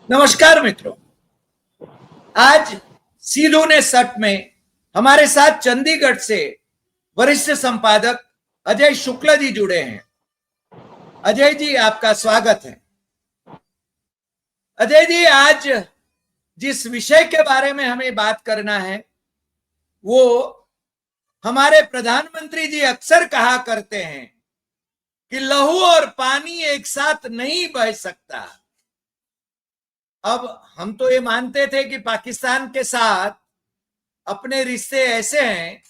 नमस्कार मित्रों, आज सीधू ने सट में हमारे साथ चंडीगढ़ से वरिष्ठ संपादक अजय शुक्ला जी जुड़े हैं। अजय जी, आपका स्वागत है। अजय जी, आज जिस विषय के बारे में हमें बात करना है वो हमारे प्रधानमंत्री जी अक्सर कहा करते हैं कि लहू और पानी एक साथ नहीं बह सकता। अब हम तो ये मानते थे कि पाकिस्तान के साथ अपने रिश्ते ऐसे हैं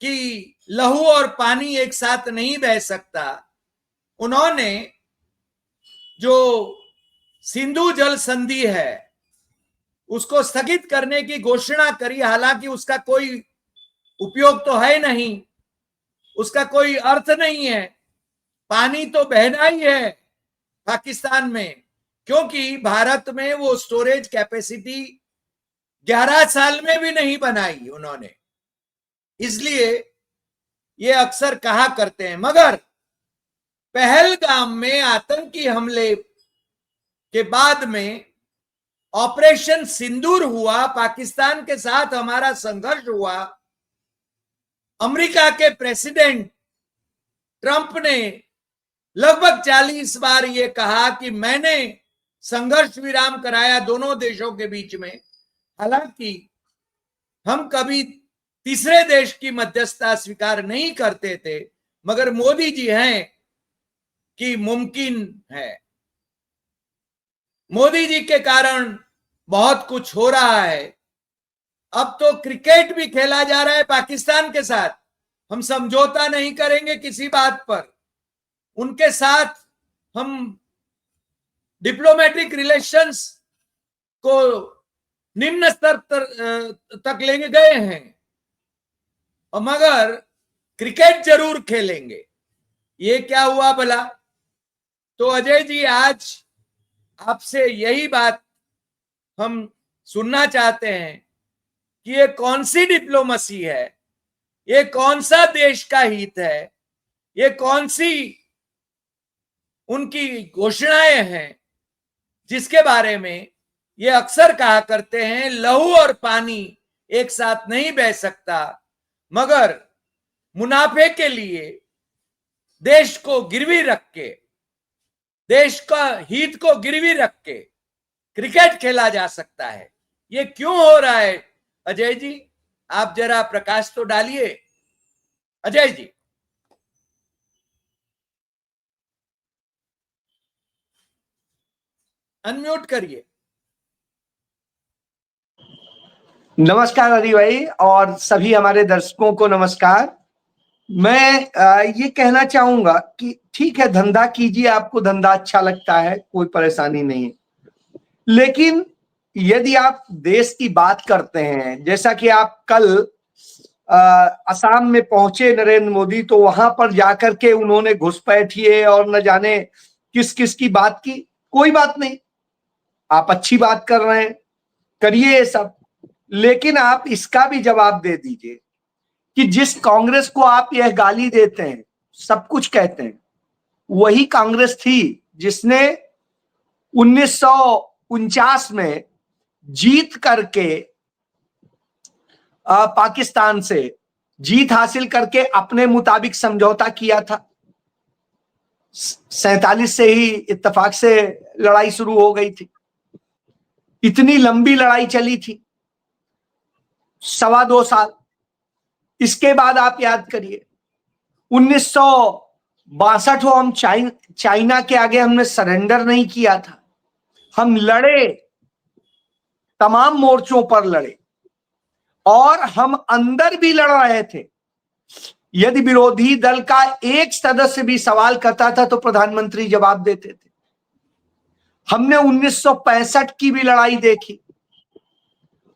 कि लहू और पानी एक साथ नहीं बह सकता। उन्होंने जो सिंधु जल संधि है उसको स्थगित करने की घोषणा करी, हालांकि उसका कोई उपयोग तो है नहीं, उसका कोई अर्थ नहीं है। पानी तो बहना ही है पाकिस्तान में, क्योंकि भारत में वो स्टोरेज कैपेसिटी 11 साल में भी नहीं बनाई उन्होंने। इसलिए ये अक्सर कहा करते हैं। मगर पहलगाम में आतंकी हमले के बाद में ऑपरेशन सिंदूर हुआ, पाकिस्तान के साथ हमारा संघर्ष हुआ। अमेरिका के प्रेसिडेंट ट्रंप ने लगभग 40 बार ये कहा कि मैंने संघर्ष विराम कराया दोनों देशों के बीच में। हालांकि हम कभी तीसरे देश की मध्यस्थता स्वीकार नहीं करते थे, मगर मोदी जी हैं कि मुमकिन है। मोदी जी के कारण बहुत कुछ हो रहा है। अब तो क्रिकेट भी खेला जा रहा है पाकिस्तान के साथ। हम समझौता नहीं करेंगे किसी बात पर, उनके साथ हम डिप्लोमेटिक रिलेशंस को निम्न स्तर तक लेके गए हैं, और मगर क्रिकेट जरूर खेलेंगे। ये क्या हुआ भला? तो अजय जी, आज आपसे यही बात हम सुनना चाहते हैं कि ये कौन सी डिप्लोमेसी है, ये कौन सा देश का हित है, ये कौन सी उनकी घोषणाएं हैं जिसके बारे में ये अक्सर कहा करते हैं लहू और पानी एक साथ नहीं बह सकता, मगर मुनाफे के लिए देश को गिरवी रख के, देश का हित को गिरवी रख के क्रिकेट खेला जा सकता है। ये क्यों हो रहा है अजय जी? आप जरा प्रकाश तो डालिए अजय जी। अनम्यूट करिए। नमस्कार हरि भाई, और सभी हमारे दर्शकों को नमस्कार। मैं ये कहना चाहूंगा कि ठीक है, धंधा कीजिए, आपको धंधा अच्छा लगता है, कोई परेशानी नहीं है। लेकिन यदि आप देश की बात करते हैं, जैसा कि आप कल असम में पहुंचे नरेंद्र मोदी, तो वहां पर जाकर के उन्होंने घुसपैठिए और न जाने किस किस की बात की। कोई बात नहीं, आप अच्छी बात कर रहे हैं, करिए ये सब, लेकिन आप इसका भी जवाब दे दीजिए कि जिस कांग्रेस को आप यह गाली देते हैं, सब कुछ कहते हैं, वही कांग्रेस थी जिसने 1949 में जीत करके पाकिस्तान से जीत हासिल करके अपने मुताबिक समझौता किया था। 47 से ही इत्तेफाक से लड़ाई शुरू हो गई थी। इतनी लंबी लड़ाई चली थी, 2.25 साल। इसके बाद आप याद करिए 1962 हम चाइना के आगे हमने सरेंडर नहीं किया था। हम लड़े, तमाम मोर्चों पर लड़े, और हम अंदर भी लड़ रहे थे। यदि विरोधी दल का एक सदस्य भी सवाल करता था तो प्रधानमंत्री जवाब देते थे। हमने 1965 की भी लड़ाई देखी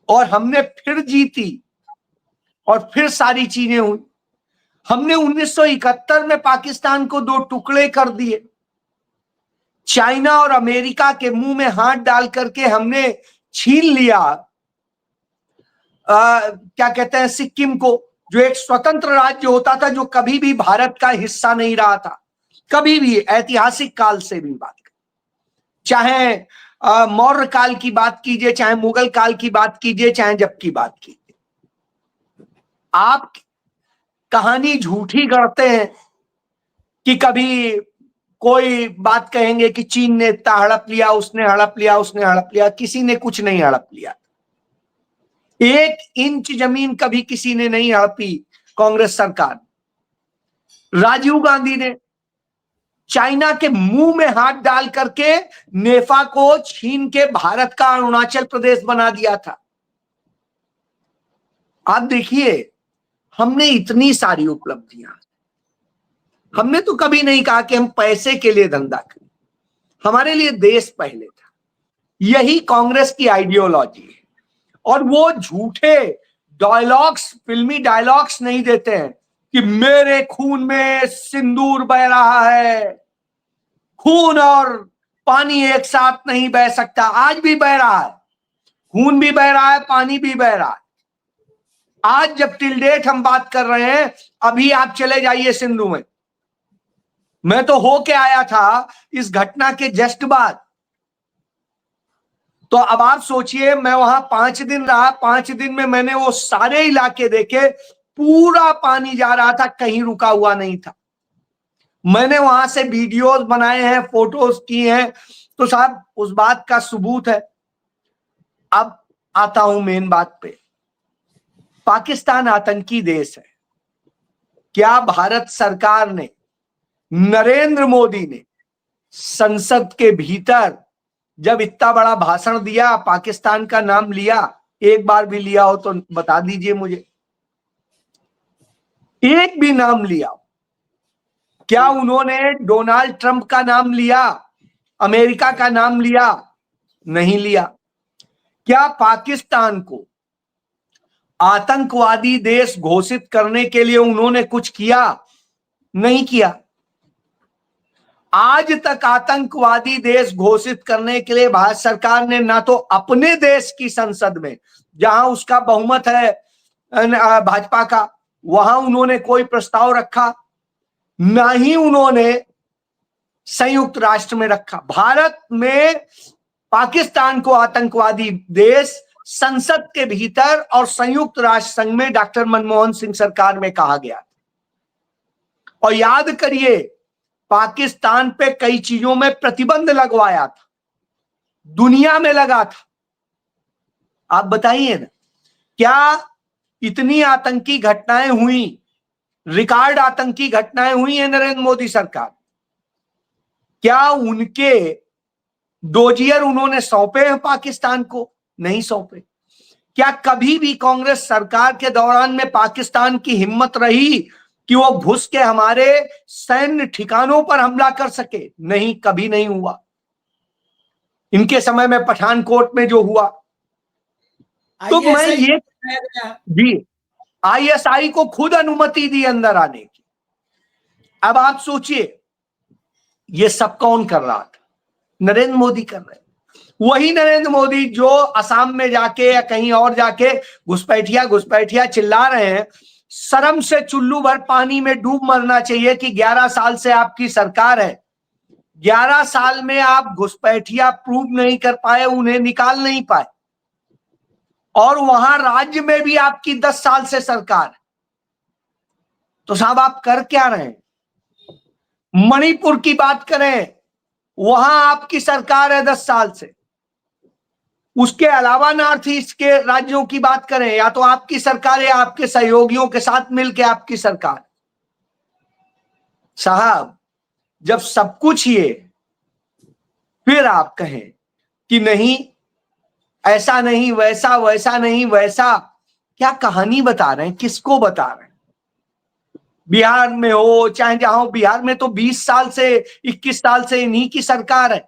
और हमने फिर जीती, और फिर सारी चीजें हुई। हमने 1971 में पाकिस्तान को 2 टुकड़े कर दिए। चाइना और अमेरिका के मुंह में हाथ डाल करके हमने छीन लिया क्या कहते हैं, सिक्किम को, जो एक स्वतंत्र राज्य होता था, जो कभी भी भारत का हिस्सा नहीं रहा था, कभी भी, ऐतिहासिक काल से भी बात कर। चाहे मौर्य काल की बात कीजिए, चाहे मुगल काल की बात कीजिए, चाहे जब की बात कीजिए, आप कहानी झूठी गढ़ते हैं कि कभी कोई बात कहेंगे कि चीन ने इतना हड़प लिया, उसने हड़प लिया, उसने हड़प लिया। किसी ने कुछ नहीं हड़प लिया। 1 इंच जमीन कभी किसी ने नहीं हड़पी। कांग्रेस सरकार, राजीव गांधी ने चाइना के मुंह में हाथ डाल करके नेफा को छीन के भारत का अरुणाचल प्रदेश बना दिया था। आप देखिए, हमने इतनी सारी उपलब्धियां, हमने तो कभी नहीं कहा कि हम पैसे के लिए धंधा करें। हमारे लिए देश पहले था। यही कांग्रेस की आइडियोलॉजी है। और वो झूठे डायलॉग्स, फिल्मी डायलॉग्स नहीं देते हैं कि मेरे खून में सिंदूर बह रहा है। खून और पानी एक साथ नहीं बह सकता। आज भी बह रहा है, खून भी बह रहा है, पानी भी बह रहा है। आज जब टिल डेट हम बात कर रहे हैं, अभी आप चले जाइए सिंधु में। मैं तो होके आया था इस घटना के जस्ट बाद। तो अब आप सोचिए, मैं वहां 5 दिन रहा। 5 दिन में मैंने वो सारे इलाके देखे, पूरा पानी जा रहा था, कहीं रुका हुआ नहीं था। मैंने वहां से वीडियोस बनाए हैं, फोटोज किए हैं। तो साहब, उस बात का सबूत है। अब आता हूं मेन बात पे। पाकिस्तान आतंकी देश है। क्या भारत सरकार ने, नरेंद्र मोदी ने संसद के भीतर जब इतना बड़ा भाषण दिया, पाकिस्तान का नाम लिया? एक बार भी लिया हो तो बता दीजिए मुझे, एक भी नाम लिया? क्या उन्होंने डोनाल्ड ट्रंप का नाम लिया, अमेरिका का नाम लिया? नहीं लिया। क्या पाकिस्तान को आतंकवादी देश घोषित करने के लिए उन्होंने कुछ किया? नहीं किया। आज तक आतंकवादी देश घोषित करने के लिए भारत सरकार ने ना तो अपने देश की संसद में, जहां उसका बहुमत है भाजपा का, वहां उन्होंने कोई प्रस्ताव रखा, ना ही उन्होंने संयुक्त राष्ट्र में रखा। भारत में पाकिस्तान को आतंकवादी देश संसद के भीतर और संयुक्त राष्ट्र संघ में डॉक्टर मनमोहन सिंह सरकार में कहा गया। और याद करिए, पाकिस्तान पे कई चीजों में प्रतिबंध लगवाया था, दुनिया में लगा था। आप बताइए ना, क्या इतनी आतंकी घटनाएं हुई, रिकॉर्ड आतंकी घटनाएं हुई है नरेंद्र मोदी सरकार? क्या उनके डोजियर उन्होंने सौंपे हैं पाकिस्तान को? नहीं सौंपे। क्या कभी भी कांग्रेस सरकार के दौरान में पाकिस्तान की हिम्मत रही कि वो घुस के हमारे सैन्य ठिकानों पर हमला कर सके? नहीं, कभी नहीं हुआ। इनके समय में पठानकोट में जो हुआ, तो मैं ये जी, आईएसआई को खुद अनुमति दी अंदर आने की। अब आप सोचिए, ये सब कौन कर रहा था? नरेंद्र मोदी कर रहे हैं। वही नरेंद्र मोदी जो असम में जाके या कहीं और जाके घुसपैठिया घुसपैठिया चिल्ला रहे हैं। शर्म से चुल्लू भर पानी में डूब मरना चाहिए कि 11 साल से आपकी सरकार है, 11 साल में आप घुसपैठिया प्रूव नहीं कर पाए, उन्हें निकाल नहीं पाए, और वहां राज्य में भी आपकी 10 साल से सरकार है। तो साहब, आप कर क्या रहे हैं? मणिपुर की बात करें, वहां आपकी सरकार है 10 साल से। उसके अलावा नॉर्थ ईस्ट के राज्यों की बात करें, या तो आपकी सरकार या आपके सहयोगियों के साथ मिलकर आपकी सरकार। साहब, जब सब कुछ ये, फिर आप कहें कि नहीं, ऐसा नहीं, वैसा, वैसा नहीं, वैसा। क्या कहानी बता रहे हैं? किसको बता रहे हैं? बिहार में हो चाहे जहां हो, बिहार में तो 20 साल से, 21 साल से इन्हीं की सरकार है।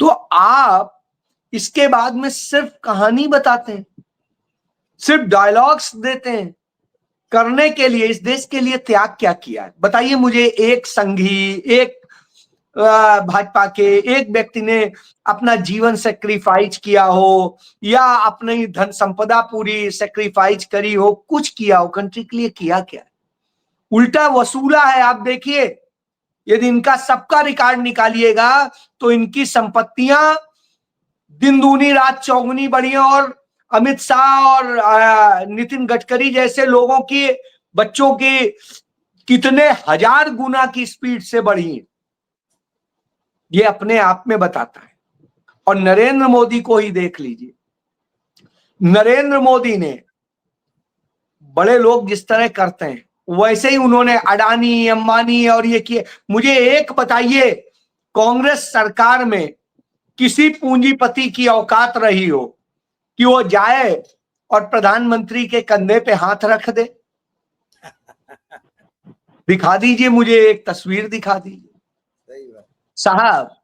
तो आप इसके बाद में सिर्फ कहानी बताते हैं, सिर्फ डायलॉग्स देते हैं। करने के लिए, इस देश के लिए त्याग क्या किया है? बताइए मुझे एक संघी, एक भाजपा के एक व्यक्ति ने अपना जीवन सेक्रीफाइस किया हो, या अपनी धन संपदा पूरी सेक्रीफाइस करी हो, कुछ किया हो कंट्री के लिए? किया क्या? उल्टा वसूला है। आप देखिए, यदि इनका सबका रिकॉर्ड निकालिएगा तो इनकी संपत्तियां दिन दूनी रात चौगुनी बढ़ी हैं, और अमित शाह और नितिन गडकरी जैसे लोगों की, बच्चों की कितने हजार गुना की स्पीड से बढ़ी है, ये अपने आप में बताता है। और नरेंद्र मोदी को ही देख लीजिए, नरेंद्र मोदी ने बड़े लोग जिस तरह करते हैं वैसे ही उन्होंने अडानी अंबानी और ये किए। मुझे एक बताइए, कांग्रेस सरकार में किसी पूंजीपति की औकात रही हो कि वो जाए और प्रधानमंत्री के कंधे पे हाथ रख दे? दिखा दीजिए मुझे, एक तस्वीर दिखा दीजिए साहब।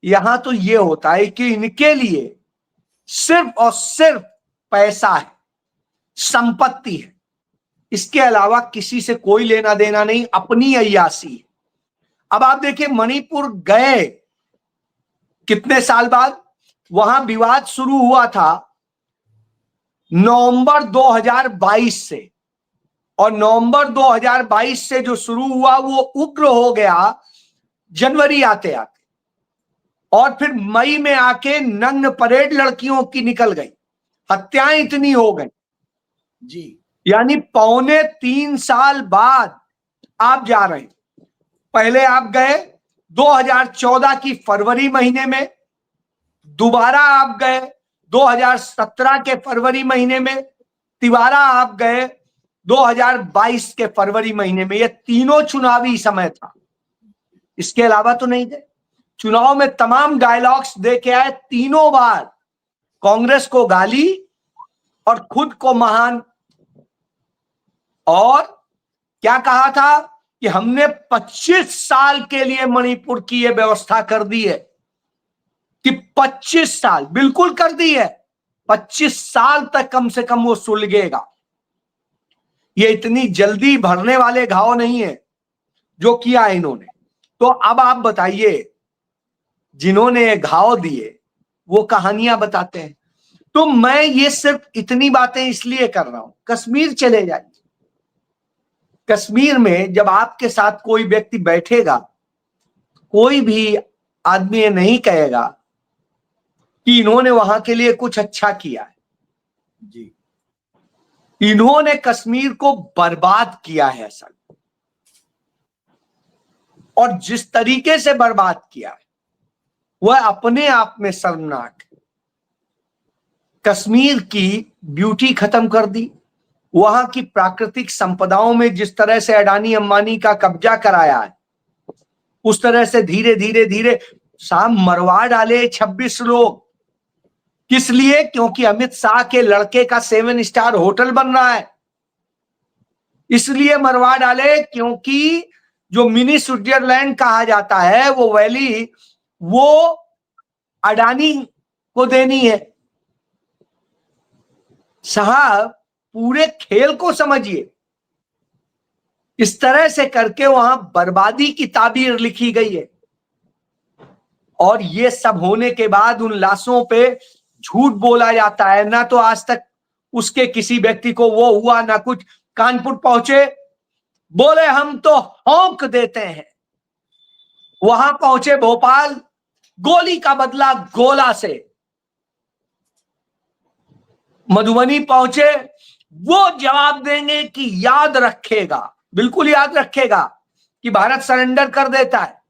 यहां तो ये होता है कि इनके लिए सिर्फ और सिर्फ पैसा है, संपत्ति है, इसके अलावा किसी से कोई लेना देना नहीं, अपनी अय्यासी है। अब आप देखिए, मणिपुर गए कितने साल बाद, वहां विवाद शुरू हुआ था नवंबर 2022 से, और नवंबर 2022 से जो शुरू हुआ वो उग्र हो गया जनवरी आते आते, और फिर मई में आके नग्न परेड लड़कियों की निकल गई, हत्याएं इतनी हो गई जी। यानी 3.25 साल बाद आप जा रहे हैं। पहले आप गए 2014 की फरवरी महीने में, दोबारा आप गए 2017 के फरवरी महीने में, तिबारा आप गए 2022 के फरवरी महीने में। ये तीनों चुनावी समय था, इसके अलावा तो नहीं गए। चुनाव में तमाम डायलॉग्स दे के आए, तीनों बार कांग्रेस को गाली और खुद को महान। और क्या कहा था कि हमने 25 साल के लिए मणिपुर की यह व्यवस्था कर दी है, कि 25 साल बिल्कुल कर दी है, 25 साल तक कम से कम वो सुलगेगा। ये इतनी जल्दी भरने वाले घाव नहीं है जो किया है इन्होंने। तो अब आप बताइए, जिन्होंने घाव दिए वो कहानियां बताते हैं। तो मैं ये सिर्फ इतनी बातें इसलिए कर रहा हूं, कश्मीर चले जाइए। कश्मीर में जब आपके साथ कोई व्यक्ति बैठेगा, कोई भी आदमी ये नहीं कहेगा कि इन्होंने वहां के लिए कुछ अच्छा किया है जी। इन्होंने कश्मीर को बर्बाद किया है असल, और जिस तरीके से बर्बाद किया है वह अपने आप में शर्मनाक है। कश्मीर की ब्यूटी खत्म कर दी, वहां की प्राकृतिक संपदाओं में जिस तरह से अडानी अंबानी का कब्जा कराया है, उस तरह से धीरे धीरे धीरे शाम मरवा डाले 26 लोग। किस लिए? क्योंकि अमित शाह के लड़के का 7 स्टार होटल बन रहा है, इसलिए मरवा डाले। क्योंकि जो मिनी स्विट्जरलैंड कहा जाता है वो वैली, वो अडानी को देनी है। साहब, पूरे खेल को समझिए। इस तरह से करके वहां बर्बादी की ताबीर लिखी गई है, और ये सब होने के बाद उन लाशों पे झूठ बोला जाता है। ना तो आज तक उसके किसी व्यक्ति को वो हुआ, ना कुछ। कानपुर पहुंचे, बोले हम तो हौंक देते हैं। वहां पहुंचे भोपाल, गोली का बदला गोला से। मधुबनी पहुंचे, वो जवाब देंगे कि याद रखेगा, बिल्कुल याद रखेगा कि भारत सरेंडर कर देता है।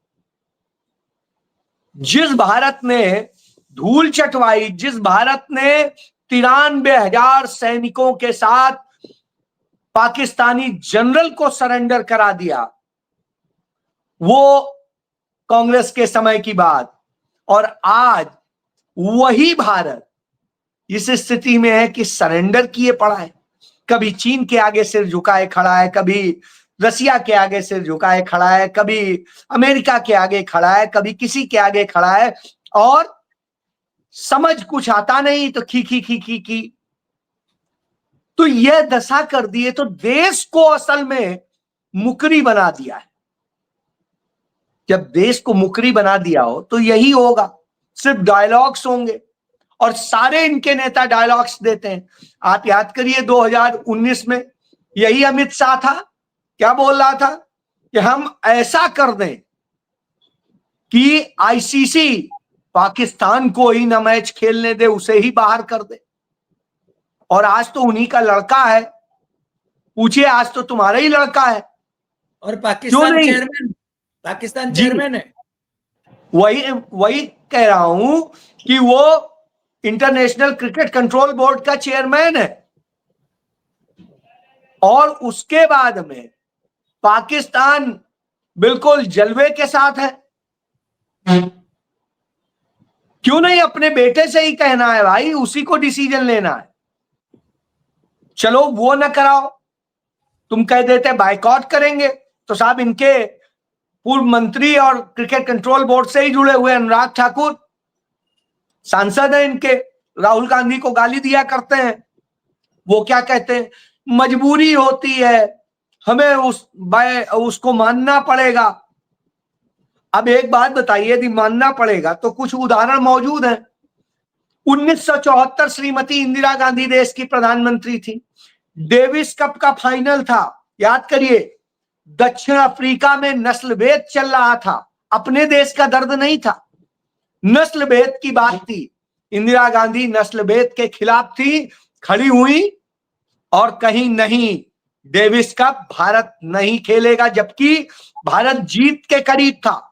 जिस भारत ने धूल चटवाई, जिस भारत ने 93,000 सैनिकों के साथ पाकिस्तानी जनरल को सरेंडर करा दिया, वो कांग्रेस के समय की बात। और आज वही भारत इस स्थिति में है कि सरेंडर किए पड़ा है। कभी चीन के आगे सिर झुकाए खड़ा है, कभी रसिया के आगे सिर झुकाए खड़ा है, कभी अमेरिका के आगे खड़ा है, कभी किसी के आगे खड़ा है, और समझ कुछ आता नहीं तो खी खी खी खी खी। तो यह दशा कर दिए, तो देश को असल में मुकरी बना दिया है। जब देश को मुकरी बना दिया हो तो यही होगा, सिर्फ डायलॉग्स होंगे, और सारे इनके नेता डायलॉग्स देते हैं। आप याद करिए 2019 में यही अमित शाह था, क्या बोल रहा था कि हम ऐसा कर दें कि आईसीसी पाकिस्तान को ही न मैच खेलने दे, उसे ही बाहर कर दे। और आज तो उन्हीं का लड़का है, पूछिए, आज तो तुम्हारा ही लड़का है। और क्यों पाकिस्तान नहीं? चेयरमैन, पाकिस्तान जी, चेयरमैन है। वही वही कह रहा हूं कि वो इंटरनेशनल क्रिकेट कंट्रोल बोर्ड का चेयरमैन है। और उसके बाद में पाकिस्तान बिल्कुल जलवे के साथ है। क्यों नहीं अपने बेटे से ही कहना है भाई, उसी को डिसीजन लेना है। चलो वो ना कराओ, तुम कह देते बायकॉट करेंगे, तो साहब इनके पूर्व मंत्री और क्रिकेट कंट्रोल बोर्ड से ही जुड़े हुए अनुराग ठाकुर सांसद हैं इनके, राहुल गांधी को गाली दिया करते हैं। वो क्या कहते हैं, मजबूरी होती है, हमें उसको मानना पड़ेगा। अब एक बात बताइए, यदि मानना पड़ेगा तो कुछ उदाहरण मौजूद हैं। 1974 श्रीमती इंदिरा गांधी देश की प्रधानमंत्री थी, डेविस कप का फाइनल था, याद करिए। दक्षिण अफ्रीका में नस्लभेद चल रहा था, अपने देश का दर्द नहीं था, नस्लभेद की बात थी। इंदिरा गांधी नस्लभेद के खिलाफ थी, खड़ी हुई और कहीं नहीं, डेविस कप भारत नहीं खेलेगा, जबकि भारत जीत के करीब था,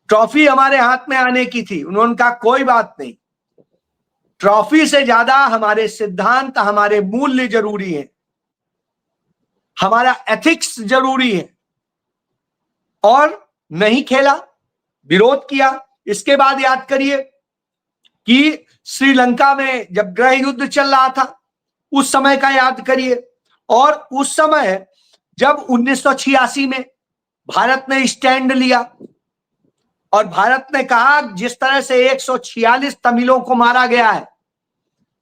ट्रॉफी हमारे हाथ में आने की थी। उन्होंने कहा कोई बात नहीं, ट्रॉफी से ज्यादा हमारे सिद्धांत, हमारे मूल्य जरूरी है, हमारा एथिक्स जरूरी है। और नहीं खेला, विरोध किया। इसके बाद याद करिए कि श्रीलंका में जब गृह युद्ध चल रहा था, उस समय का याद करिए। और उस समय जब 1986 में भारत ने स्टैंड लिया और भारत ने कहा जिस तरह से 146 तमिलों को मारा गया है,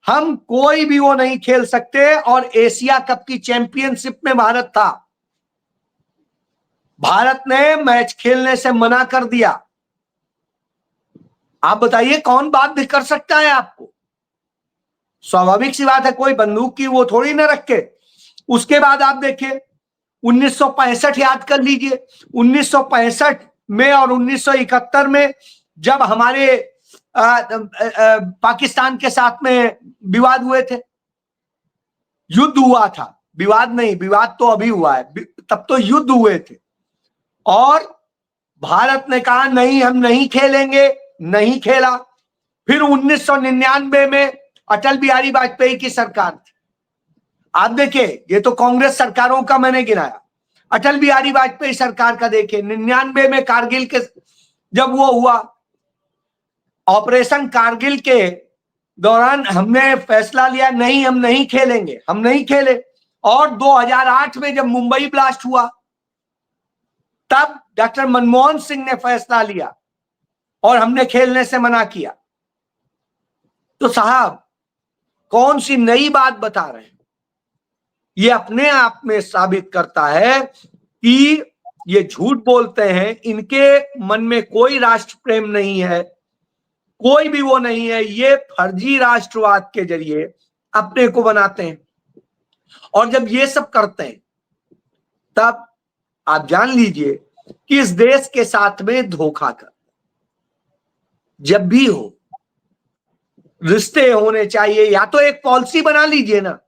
हम कोई भी वो नहीं खेल सकते। और एशिया कप की चैंपियनशिप में भारत था, भारत ने मैच खेलने से मना कर दिया। आप बताइए कौन बाध्य कर सकता है आपको? स्वाभाविक सी बात है, कोई बंदूक की वो थोड़ी ना रख के। उसके बाद आप देखिए 1965 याद कर लीजिए, 1965 में और 1971 में जब हमारे पाकिस्तान के साथ में विवाद हुए थे, युद्ध हुआ था, विवाद नहीं, विवाद तो अभी हुआ है, तब तो युद्ध हुए थे। और भारत ने कहा नहीं, हम नहीं खेलेंगे, नहीं खेला। फिर 1999 में अटल बिहारी वाजपेयी की सरकार थी। आप देखिए, ये तो कांग्रेस सरकारों का मैंने गिनाया, अटल बिहारी वाजपेयी सरकार का देखिए। 99 में कारगिल के जब वो हुआ, ऑपरेशन कारगिल के दौरान हमने फैसला लिया नहीं, हम नहीं खेलेंगे, हम नहीं खेले। और 2008 में जब मुंबई ब्लास्ट हुआ, तब डॉक्टर मनमोहन सिंह ने फैसला लिया और हमने खेलने से मना किया। तो साहब कौन सी नई बात बता रहे हैं? ये अपने आप में साबित करता है कि ये झूठ बोलते हैं, इनके मन में कोई राष्ट्र प्रेम नहीं है, कोई भी वो नहीं है। ये फर्जी राष्ट्रवाद के जरिए अपने को बनाते हैं। और जब ये सब करते हैं, तब आप जान लीजिए कि इस देश के साथ में धोखा कर। जब भी हो, रिश्ते होने चाहिए, या तो एक पॉलिसी बना लीजिए ना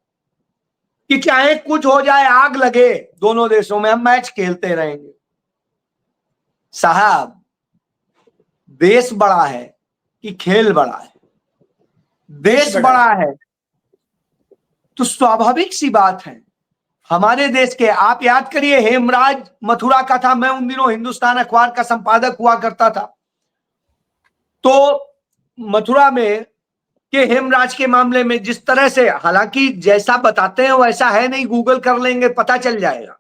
कि चाहे कुछ हो जाए, आग लगे दोनों देशों में, हम मैच खेलते रहेंगे। साहब देश बड़ा है कि खेल बड़ा है? देश बड़ा है तो स्वाभाविक सी बात है, हमारे देश के, आप याद करिए हेमराज मथुरा का था, मैं उन दिनों हिंदुस्तान अखबार का संपादक हुआ करता था। तो मथुरा में के हेमराज के मामले में जिस तरह से, हालांकि जैसा बताते हैं वैसा है नहीं, गूगल कर लेंगे पता चल जाएगा।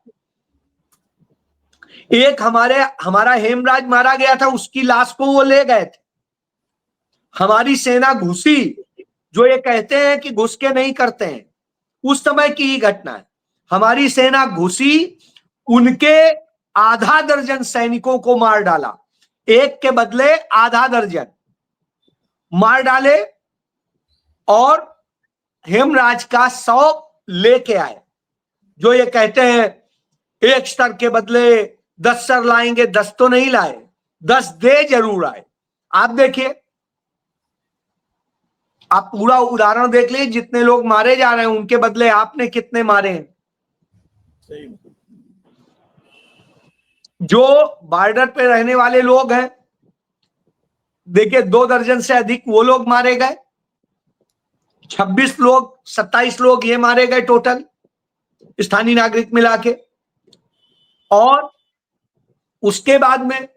एक हमारा हेमराज मारा गया था, उसकी लाश को वो ले गए थे, हमारी सेना घुसी, जो ये कहते हैं कि घुस के नहीं करते हैं, उस समय की ही घटना है। हमारी सेना घुसी, उनके आधा दर्जन सैनिकों को मार डाला, एक के बदले आधा दर्जन मार डाले, और हेमराज का 100 लेके आए। जो ये कहते हैं एक सर के बदले 10 सर लाएंगे, 10 तो नहीं लाए, 10 दे जरूर आए। आप देखिए, आप पूरा उदाहरण देख लीजिए, जितने लोग मारे जा रहे हैं उनके बदले आपने कितने मारे हैं। जो बॉर्डर पे रहने वाले लोग हैं, देखिए 2 दर्जन से अधिक वो लोग मारे गए, 26 लोग 27 लोग ये मारे गए टोटल स्थानीय नागरिक मिला के। और उसके बाद में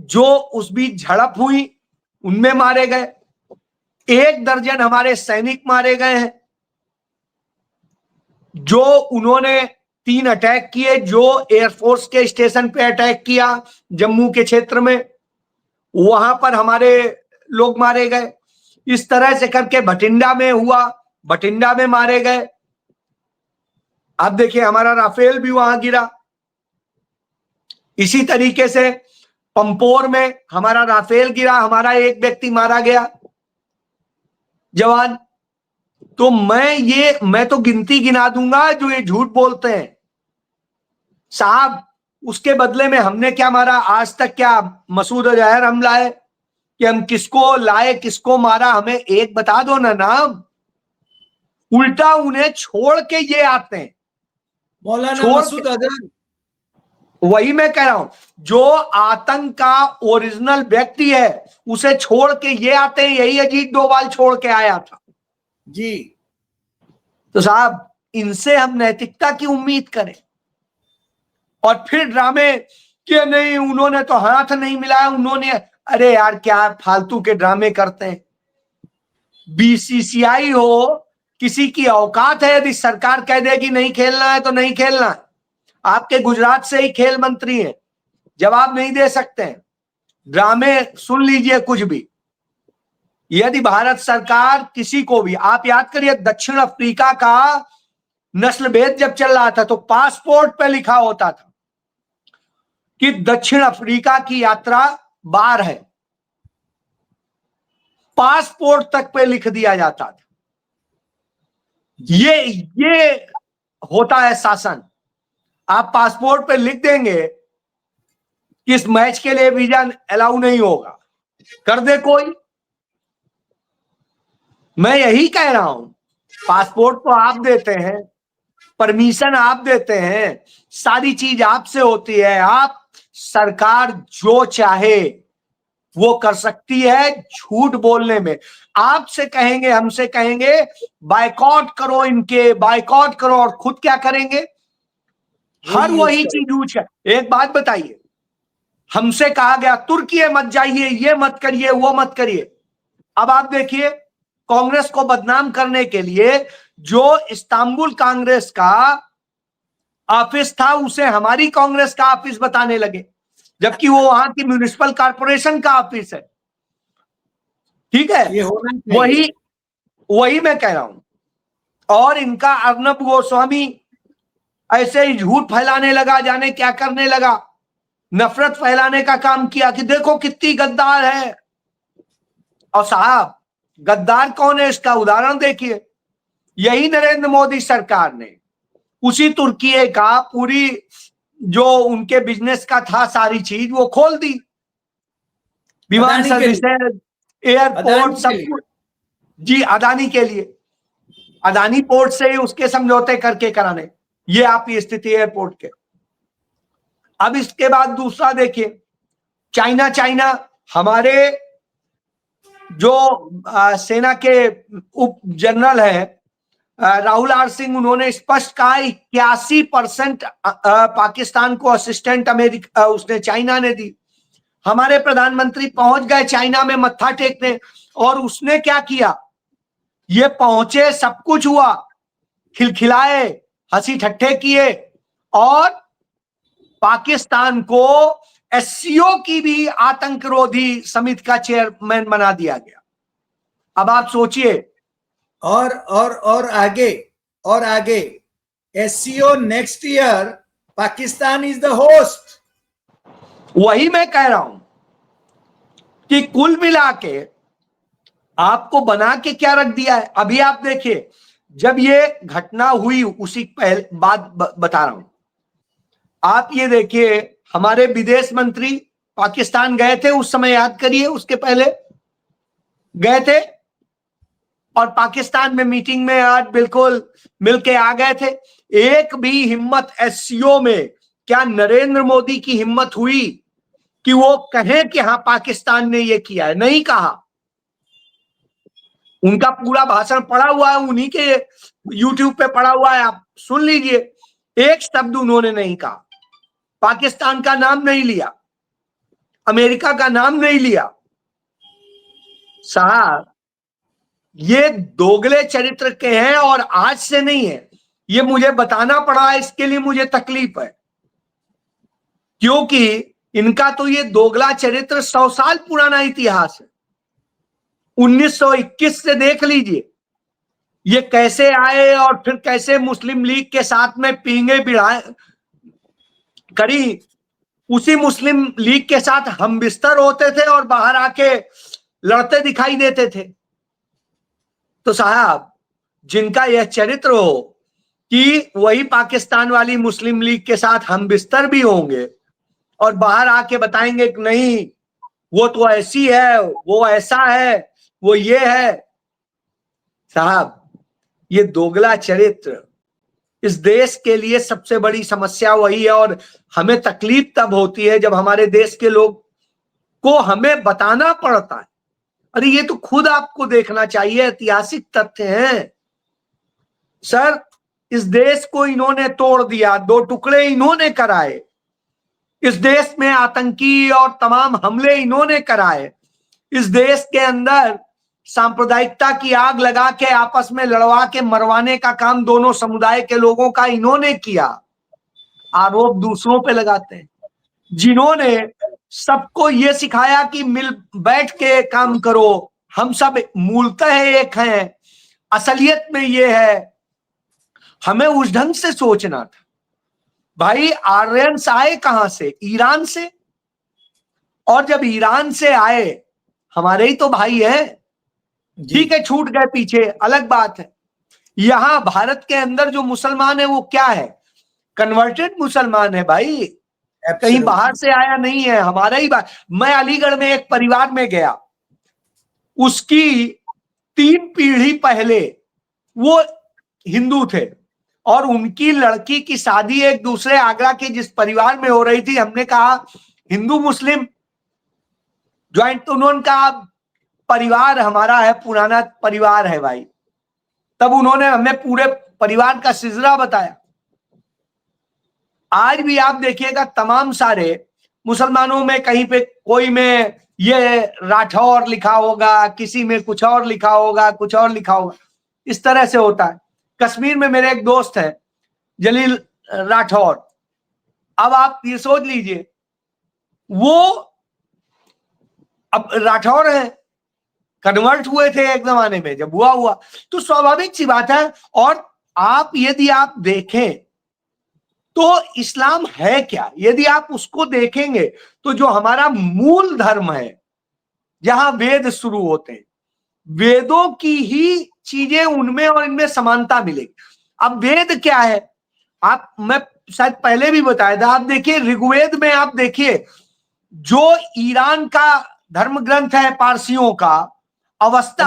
जो उस बीच झड़प हुई उनमें मारे गए, 1 दर्जन हमारे सैनिक मारे गए हैं। जो उन्होंने 3 अटैक किए, जो एयरफोर्स के स्टेशन पे अटैक किया जम्मू के क्षेत्र में, वहां पर हमारे लोग मारे गए। इस तरह से करके भटिंडा में हुआ, भटिंडा में मारे गए। आप देखिए हमारा राफेल भी वहां गिरा। इसी तरीके से पंपोर में हमारा राफेल गिरा, हमारा एक व्यक्ति मारा गया जवान। तो मैं तो गिनती गिना दूंगा जो ये झूठ बोलते हैं साहब। उसके बदले में हमने क्या मारा आज तक? क्या मसूद अजहर हम लाए कि हम किसको लाए, किसको मारा? हमें एक बता दो ना नाम। उल्टा उन्हें छोड़ के ये आते हैं, मौलाना छोड़ मसूद अजहर। वही मैं कह रहा हूं, जो आतंक का ओरिजिनल व्यक्ति है उसे छोड़ के ये आते हैं। यही अजीत डोभाल छोड़ के आया था जी। तो साहब इनसे हम नैतिकता की उम्मीद करें? और फिर ड्रामे कि नहीं उन्होंने तो हाथ नहीं मिलाया, उन्होंने। अरे यार क्या फालतू के ड्रामे करते हैं। बीसीसीआई हो, किसी की औकात है? यदि सरकार कह देगी नहीं खेलना है तो नहीं खेलना है। आपके गुजरात से ही खेल मंत्री हैं, जवाब नहीं दे सकते हैं। ड्रामे सुन लीजिए कुछ भी। यदि भारत सरकार किसी को भी, आप याद करिए दक्षिण अफ्रीका का नस्ल भेद जब चल रहा था तो पासपोर्ट पे लिखा होता था कि दक्षिण अफ्रीका की यात्रा बार है, पासपोर्ट तक पे लिख दिया जाता था। ये होता है शासन। आप पासपोर्ट पे लिख देंगे कि इस मैच के लिए वीजा अलाउ नहीं होगा, कर दे कोई। मैं यही कह रहा हूं, पासपोर्ट तो आप देते हैं, परमिशन आप देते हैं, सारी चीज आपसे होती है। आप सरकार जो चाहे वो कर सकती है झूठ बोलने में। आपसे कहेंगे, हमसे कहेंगे बायकॉट करो इनके, बायकॉट करो, और खुद क्या करेंगे? हर वही चीज यूज कर। एक बात बताइए, हमसे कहा गया तुर्की मत जाइए, ये मत करिए, वो मत करिए। अब आप देखिए कांग्रेस को बदनाम करने के लिए जो इस्तांबुल कांग्रेस का ऑफिस था उसे हमारी कांग्रेस का ऑफिस बताने लगे, जबकि वो वहां की म्युनिसिपल कॉर्पोरेशन का ऑफिस है। ठीक है, ये होना चाहिए। वही मैं कह रहा हूं। और इनका अर्नब गोस्वामी ऐसे ही झूठ फैलाने लगा, जाने क्या करने लगा, नफरत फैलाने का काम किया कि देखो कितनी गद्दार है। और साहब गद्दार कौन है इसका उदाहरण देखिए। यही नरेंद्र मोदी सरकार ने उसी तुर्की का पूरी जो उनके बिजनेस का था सारी चीज वो खोल दी, विमान सर्विसेज, एयरपोर्ट, सब कुछ। जी, अदानी के लिए, अदानी पोर्ट से ही उसके समझौते करके कराने। ये आपकी स्थिति एयरपोर्ट के। अब इसके बाद दूसरा देखिए, चाइना हमारे जो सेना के उप जनरल है राहुल आर सिंह, उन्होंने स्पष्ट कहा 81% पाकिस्तान को असिस्टेंट अमेरिका उसने चाइना ने दी। हमारे प्रधानमंत्री पहुंच गए चाइना में मत्था टेकने, और उसने क्या किया? ये पहुंचे, सब कुछ हुआ, खिलखिलाए, हंसी ठट्ठे किए, और पाकिस्तान को एससीओ की भी आतंकरोधी समिति का चेयरमैन बना दिया गया। अब आप सोचिए। और आगे SCO next year Pakistan is the host. वही मैं कह रहा हूं कि कुल मिला के आपको बना के क्या रख दिया है। अभी आप देखिए, जब ये घटना हुई उसी पहले बात बता रहा हूं। आप ये देखिए, हमारे विदेश मंत्री पाकिस्तान गए थे उस समय, याद करिए, उसके पहले गए थे और पाकिस्तान में मीटिंग में आज बिल्कुल मिलके आ गए थे। एक भी हिम्मत एससीओ में क्या नरेंद्र मोदी की हिम्मत हुई कि वो कहें कि हाँ पाकिस्तान ने ये किया है? नहीं कहा। उनका पूरा भाषण पड़ा हुआ है, उन्हीं के यूट्यूब पे पड़ा हुआ है, आप सुन लीजिए। एक शब्द उन्होंने नहीं कहा, पाकिस्तान का नाम नहीं लिया, अमेरिका का नाम नहीं लिया। साहब ये दोगले चरित्र के हैं और आज से नहीं है, ये मुझे बताना पड़ा, इसके लिए मुझे तकलीफ है, क्योंकि इनका तो ये दोगला चरित्र 100 साल पुराना इतिहास है। 1921 से देख लीजिए ये कैसे आए और फिर कैसे मुस्लिम लीग के साथ में पींगे बिड़ाए करी। उसी मुस्लिम लीग के साथ हम बिस्तर होते थे और बाहर आके लड़ते दिखाई देते थे। तो साहब जिनका यह चरित्र हो कि वही पाकिस्तान वाली मुस्लिम लीग के साथ हम बिस्तर भी होंगे और बाहर आके बताएंगे कि नहीं वो तो ऐसी है, वो ऐसा है, वो ये है। साहब ये दोगला चरित्र इस देश के लिए सबसे बड़ी समस्या वही है, और हमें तकलीफ तब होती है जब हमारे देश के लोग को हमें बताना पड़ता है। अरे ये तो खुद आपको देखना चाहिए, ऐतिहासिक तथ्य हैं सर। इस देश को इन्होंने तोड़ दिया, 2 टुकड़े इन्होंने कराए, इस देश में आतंकी और तमाम हमले इन्होंने कराए, इस देश के अंदर सांप्रदायिकता की आग लगा के आपस में लड़वा के मरवाने का काम दोनों समुदाय के लोगों का इन्होंने किया। आरोप दूसरों पे लगाते हैं, जिन्होंने सबको ये सिखाया कि मिल बैठ के काम करो, हम सब मूलतः एक हैं, असलियत में ये है। हमें उस ढंग से सोचना था। भाई आर्यंस आए कहां से? ईरान से। और जब ईरान से आए, हमारे ही तो भाई है, ठीक है, छूट गए पीछे, अलग बात है। यहां भारत के अंदर जो मुसलमान है वो क्या है? कन्वर्टेड मुसलमान है भाई, कहीं बाहर से आया नहीं है, हमारा ही बात। मैं अलीगढ़ में एक परिवार में गया, उसकी 3 पीढ़ी पहले वो हिंदू थे और उनकी लड़की की शादी एक दूसरे आगरा के जिस परिवार में हो रही थी, हमने कहा हिंदू मुस्लिम ज्वाइंट, तो उन्होंने कहा परिवार हमारा है, पुराना परिवार है भाई। तब उन्होंने हमें पूरे परिवार का सिलसिला बताया। आज भी आप देखिएगा तमाम सारे मुसलमानों में कहीं पे कोई में ये राठौर लिखा होगा, किसी में कुछ और लिखा होगा, कुछ और लिखा होगा, इस तरह से होता है। कश्मीर में मेरे एक दोस्त है जलील राठौर, अब आप ये सोच लीजिए वो अब राठौर है, कन्वर्ट हुए थे एक जमाने में, जब हुआ तो स्वाभाविक सी बात है। और आप यदि आप देखें तो इस्लाम है क्या, यदि आप उसको देखेंगे तो जो हमारा मूल धर्म है, जहां वेद शुरू होते हैं, वेदों की ही चीजें उनमें और इनमें समानता मिलेगी। अब वेद क्या है, आप, मैं शायद पहले भी बताया था, आप देखिए ऋग्वेद में, आप देखिए जो ईरान का धर्म ग्रंथ है पारसियों का अवस्था,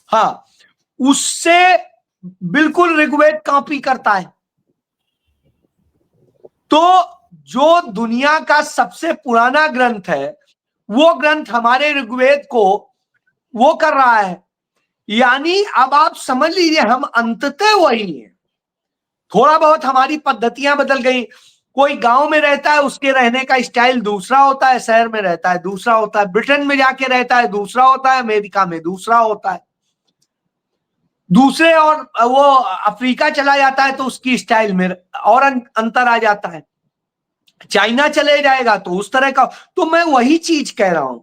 हाँ, उससे बिल्कुल ऋग्वेद कॉपी करता है। तो जो दुनिया का सबसे पुराना ग्रंथ है वो ग्रंथ हमारे ऋग्वेद को वो कर रहा है। यानी अब आप समझ लीजिए हम अंततः वही हैं, थोड़ा बहुत हमारी पद्धतियां बदल गई। कोई गांव में रहता है, उसके रहने का स्टाइल दूसरा होता है, शहर में रहता है दूसरा होता है, ब्रिटेन में जाके रहता है दूसरा होता है, अमेरिका में दूसरा होता है, दूसरे, और वो अफ्रीका चला जाता है तो उसकी स्टाइल में और अंतर आ जाता है, चाइना चले जाएगा तो उस तरह का। तो मैं वही चीज कह रहा हूं,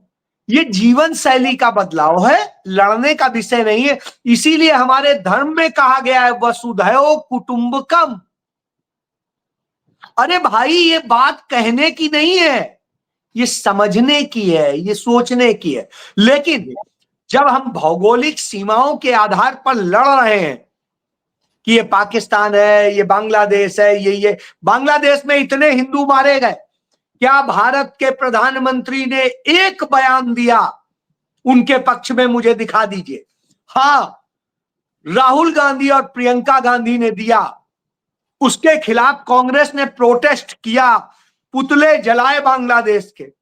ये जीवन शैली का बदलाव है, लड़ने का विषय नहीं है। इसीलिए हमारे धर्म में कहा गया है वसुधैव कुटुंबकम। अरे भाई ये बात कहने की नहीं है, ये समझने की है, ये सोचने की है। लेकिन जब हम भौगोलिक सीमाओं के आधार पर लड़ रहे हैं कि ये पाकिस्तान है, ये बांग्लादेश है, ये बांग्लादेश में इतने हिंदू मारे गए, क्या भारत के प्रधानमंत्री ने एक बयान दिया उनके पक्ष में? मुझे दिखा दीजिए। हाँ, राहुल गांधी और प्रियंका गांधी ने दिया, उसके खिलाफ कांग्रेस ने प्रोटेस्ट किया, पुतले जलाए बांग्लादेश के,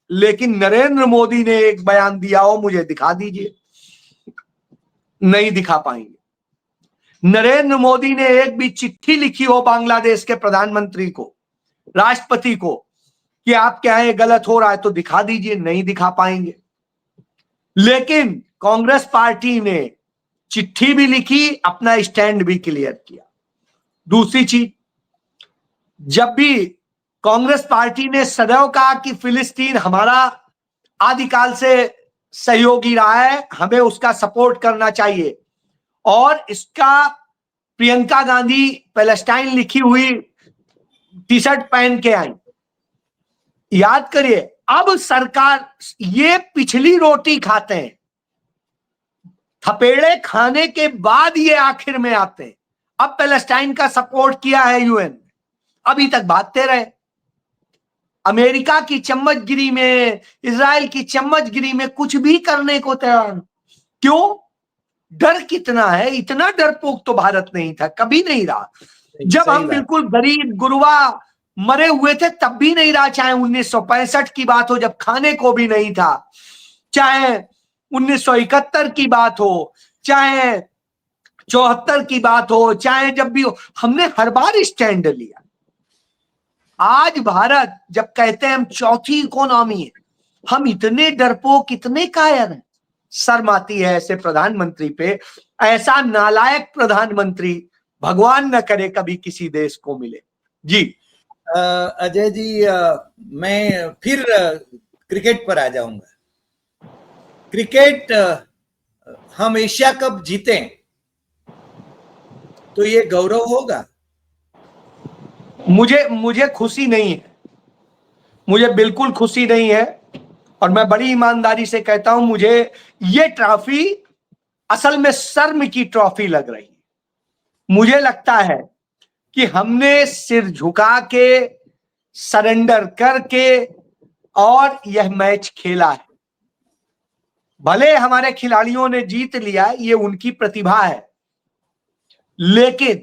लेकिन नरेंद्र मोदी ने एक बयान दिया हो, मुझे दिखा दीजिए। नहीं दिखा पाएंगे। नरेंद्र मोदी ने एक भी चिट्ठी लिखी हो बांग्लादेश के प्रधानमंत्री को, राष्ट्रपति को, कि आप क्या है गलत हो रहा है, तो दिखा दीजिए। नहीं दिखा पाएंगे। लेकिन कांग्रेस पार्टी ने चिट्ठी भी लिखी, अपना स्टैंड भी क्लियर किया। दूसरी चीज, जब भी कांग्रेस पार्टी ने सदैव कहा कि फिलिस्तीन हमारा आदिकाल से सहयोगी रहा है, हमें उसका सपोर्ट करना चाहिए, और इसका प्रियंका गांधी पैलेस्टाइन लिखी हुई टी शर्ट पहन के आई। याद करिए, अब सरकार ये पिछली रोटी खाते हैं, थपेड़े खाने के बाद ये आखिर में आते हैं। अब पैलेस्टाइन का सपोर्ट किया है यूएन, अभी तक भागते रहे। अमेरिका की चम्मचगिरी में, इजराइल की चम्मचगिरी में कुछ भी करने को तैयार। क्यों? डर कितना है? इतना डरपोक तो भारत नहीं था, कभी नहीं रहा। जब हम बिल्कुल गरीब गुरबा मरे हुए थे तब भी नहीं रहा, चाहे 1965 की बात हो जब खाने को भी नहीं था, चाहे 1971 की बात हो, चाहे 74 की बात हो, चाहे जब भी हो, हमने हर बार स्टैंड लिया। आज भारत जब कहते हैं हम चौथी इकोनॉमी है, हम इतने डरपोक, इतने कायर हैं। शर्म आती है ऐसे प्रधानमंत्री पे। ऐसा नालायक प्रधानमंत्री भगवान न करे कभी किसी देश को मिले। जी अजय जी, मैं फिर क्रिकेट पर आ जाऊंगा। क्रिकेट, हम एशिया कप जीतें तो ये गौरव होगा। मुझे खुशी नहीं है, मुझे बिल्कुल खुशी नहीं है, और मैं बड़ी ईमानदारी से कहता हूं, मुझे ये ट्रॉफी असल में शर्म की ट्रॉफी लग रही है। मुझे लगता है कि हमने सिर झुका के, सरेंडर करके और यह मैच खेला है। भले हमारे खिलाड़ियों ने जीत लिया, ये उनकी प्रतिभा है, लेकिन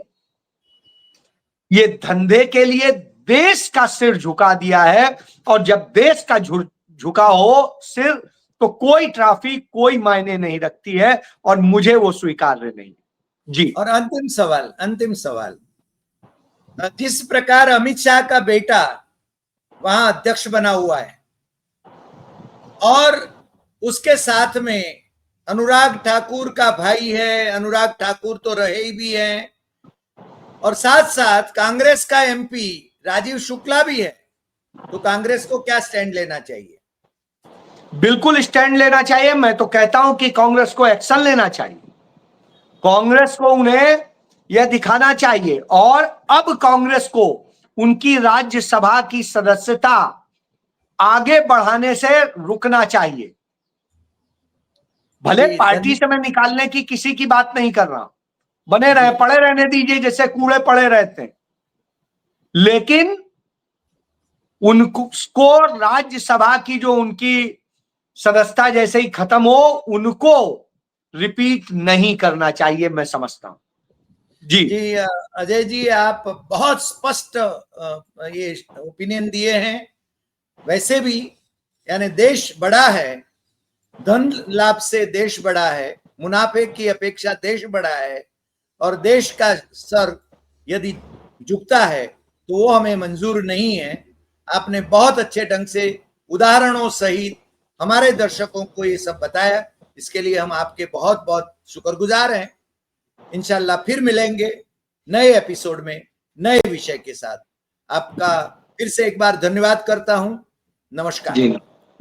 ये धंधे के लिए देश का सिर झुका दिया है, और जब देश का झुका हो सिर, तो कोई ट्रॉफी कोई मायने नहीं रखती है, और मुझे वो स्वीकार्य नहीं। जी। और अंतिम सवाल, जिस प्रकार अमित शाह का बेटा वहां अध्यक्ष बना हुआ है, और उसके साथ में अनुराग ठाकुर का भाई है, अनुराग ठाकुर तो रहे ही भी हैं, और साथ साथ कांग्रेस का एमपी राजीव शुक्ला भी है, तो कांग्रेस को क्या स्टैंड लेना चाहिए? बिल्कुल स्टैंड लेना चाहिए। मैं तो कहता हूं कि कांग्रेस को एक्शन लेना चाहिए। कांग्रेस को उन्हें यह दिखाना चाहिए, और अब कांग्रेस को उनकी राज्यसभा की सदस्यता आगे बढ़ाने से रुकना चाहिए। भले पार्टी से मैं निकालने की किसी की बात नहीं कर रहा, बने रहे, पड़े रहने दीजिए जैसे कूड़े पड़े रहते हैं, लेकिन उनको राज्यसभा की जो उनकी सदस्यता जैसे ही खत्म हो, उनको रिपीट नहीं करना चाहिए, मैं समझता हूं। जी अजय जी, आप बहुत स्पष्ट ये ओपिनियन दिए हैं। वैसे भी यानी देश बड़ा है, धन लाभ से देश बड़ा है, मुनाफे की अपेक्षा देश बड़ा है, और देश का सर यदि झुकता है तो वो हमें मंजूर नहीं है। आपने बहुत अच्छे ढंग से उदाहरणों सहित हमारे दर्शकों को ये सब बताया, इसके लिए हम आपके बहुत बहुत शुक्रगुजार हैं। इंशाल्लाह फिर मिलेंगे नए एपिसोड में नए विषय के साथ। आपका फिर से एक बार धन्यवाद करता हूं। नमस्कार।